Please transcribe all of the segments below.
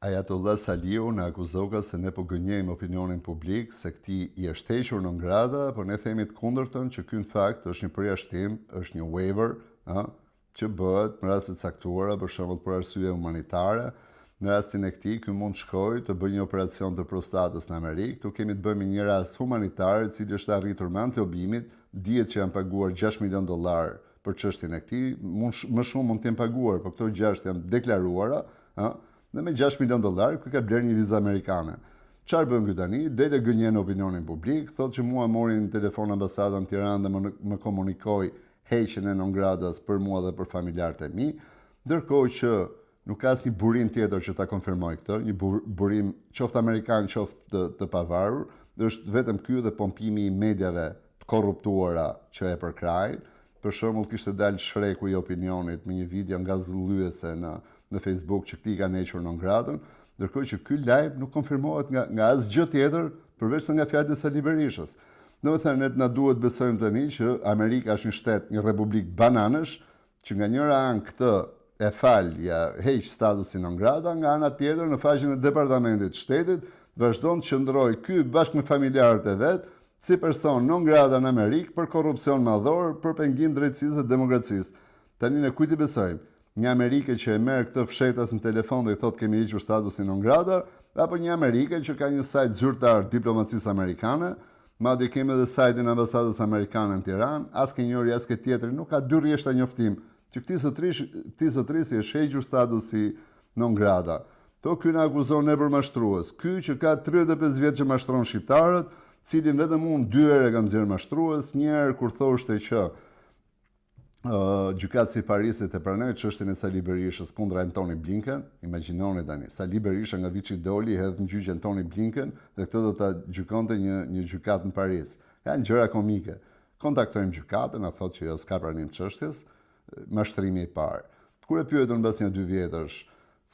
Ajatollah Saliu në akuzoka se ne po gënjejmë opinionin publik, se këti i është hequr në ngrada, por ne themi të kundërtën që ky në fakt është një përjashtim, është një waiver, që bëhet në raste të caktuara, për shembull për arsye humanitare. Në rastin e këtij, ky mund të shkojë të bëjë një operacion të prostatës në Amerikë. Këtu kemi të bëjmë një rast humanitar, i cili është arritur me anë të lobimit, dihet që janë paguar $6 milion për çështjen e këtij, më shumë mund të jenë paguar, por këto 6 janë deklaruara, dhe me $6 milion ky ka blerë një vizë amerikane. Çfarë bën ky tani? Dele gënjen opinionin publik, thotë që mua morin në telefon ambasadën në Tiranë dhe më komunikoi heqjen e non-gradas për mua dhe për familjarët e mi, ndërkohë që nuk ka asnjë burim tjetër që ta konfirmoj këtë, një burim qoftë amerikan, qoftë të pavarur, është vetëm ky dhe pompimi i mediave të korruptuara që e përkrajnë. Për shembull, kishte dalë shreku i opinionit me një video nga zëllyese në Facebook që këti ka hequr non-gradën, ndërkohë që ky lajm nuk konfirmohet nga asgjë tjetër përveç se nga fjalët e Sali Berishës. Domethënë, ne na duhet besojmë tani që Amerika është një shtet, një republik bananësh, që nga njëra anë këtë e fal, ja heq statusin non-grata, nga ana tjetër në faqen e departamentit të shtetit vazhdon të qëndrojë ky bashkë me familjarët e vet si person non-grata në Amerikë për korrupsion madhor, për pengim drejtësisë dhe demokracisë. Tani ne kujt i besojmë? Një Amerike që e merr këtë fshetas në telefon dhe i thotë kemi hequr statusin non-grata, apo një Amerike që ka një sajt zyrtar diplomacisë amerikane, madje kemi edhe sajtin e ambasadës amerikane në Tiranë, as ke njëri as ke tjetri nuk ka dy rrjeshta njoftim që këtij zotrisi është hequr statusi non-grata. Po ky na akuzon ne për mashtrues. Ky që ka 35 vjet që mashtron shqiptarët, cilin vetëm unë 2 herë kam nxjerr mashtrues, një herë kur thoshte që gjykatësi i Parisit e pranoi çështjen e Sali Berishës kundra Antony Blinken. Imagjinoni tani, Sali Berisha nga viçi doli, hedh në gjyq Antony Blinken dhe këtë do ta gjykonte një gjykatë në Paris. Janë gjëra komike. Kontaktojmë gjykatën, na thotë që jo s'ka pranim çështjes, mashtrimi i parë. Kur e pyetën mbas një 2 vjetësh,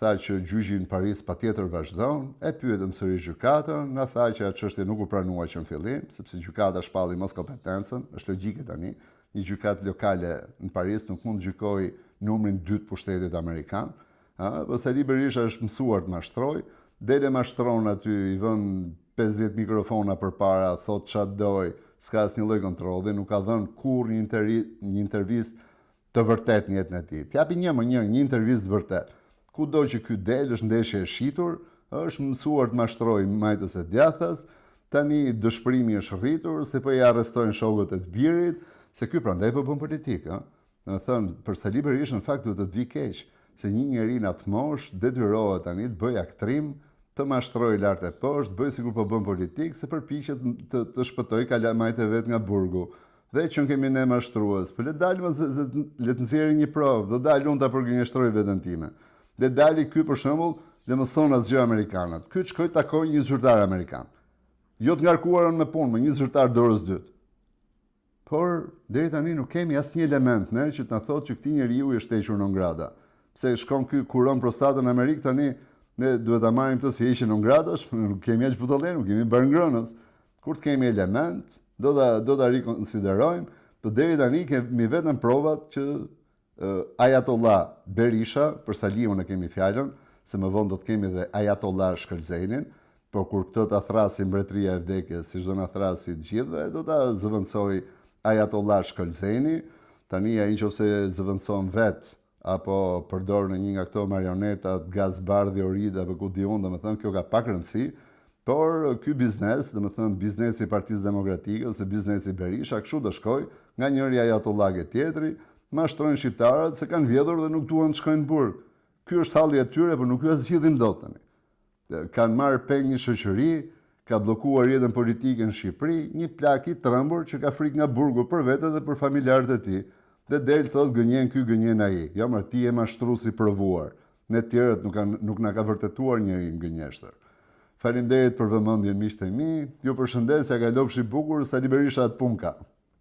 tha që gjyqi në Paris patjetër vazhdon, e pyetëm sërish gjykatën, na tha që ajo çështje nuk u pranua që në fillim, sepse gjykata shpalli mos kompetencën, është logjike tani. Një gjykatë lokale në Paris nuk mund të gjykojë numrin 2 të pushtetit amerikan. Po Sali Berisha është mësuar të mashtrojë, dele mashtron aty, i vën 50 mikrofona përpara, thot çfarë doj, s'ka asnjë lloj kontrolli, nuk ka dhënë kurrë një intervistë të vërtetë në jetën e tij. T'japi një intervistë të vërtetë. Kudo që ky del është ndeshje e shitur, është mësuar të mashtrojë majtës e djathtas, tani dëshpërimi është rritur, se po i arrestojnë shokët e të birit, se ky prandaj po bën politikë, Domethënë, për Sali Berisha në fakt duhet të vi keq, se një njeri në atë moshë detyrohet tani të bëj aktrim, të mashtrojë lart e poshtë, bëj sikur po bën politikë, se përpiqet të shpëtojë kalamajt e vet nga burgu. Dhe që kemi ne mashtrues, po le të nxjerrë një provë, do dalë unë ta përgënjeshtroj veten time. Dhe dali ky për shembull, le më thon asgjë amerikanët. Ky shkoi takoi një zyrtar amerikan. Jo të ngarkuarën me punë, me një zyrtar dorës dytë. Por deri tani nuk kemi asnjë element ne që të na thotë që këtij njeriu i është hequr non-grata. Pse shkon ky kuron prostatën në Amerikë tani, ne duhet ta marrim këtë si heqje non-gratash, nuk kemi as butollën, nuk kemi bërngrënës. Kur të kemi element, do ta rikonsiderojmë, por deri tani kemi vetëm provat që Ajatollah Berisha, për Saliu ne kemi fjalën, se më vonë do të kemi edhe Ajatollah Shkëlzenin, por kur këtë ta thrasi mbretëria e vdekjes, siç do na thrasi të gjithëve, do ta zëvendësoj Ajatollah Shkëlzeni. Tani ai nëse zëvendëson vet apo përdor në një nga këto marionetat, gaz bardhi, orida apo ku diun, domethënë kjo ka pak rëndësi, por ky biznes, domethënë biznesi i Partisë Demokratike ose biznesi Berisha, kështu do shkojë, nga njëri Ajatollah ke tjetri, mashtrojnë shqiptarët se kanë vjedhur dhe nuk duan të shkojnë në burg. Ky është halli e tyre, por nuk ju zgjidhin dot tani. Kanë marrë peng një shoqëri, ka bllokuar jetën politike në Shqipëri, një plak i trembur që ka frikë nga burgu për vete dhe për familjarët e tij. Dhe del thotë gënjen ky, gënjen ai. Jo, më ti je mashtrues i provuar. Ne të tjerët nuk na ka vërtetuar njëri gënjeshtër. Faleminderit për vëmendjen miqtë e mi. Ju përshëndes, ja kalofshi bukur, Sali Berisha atë punë ka.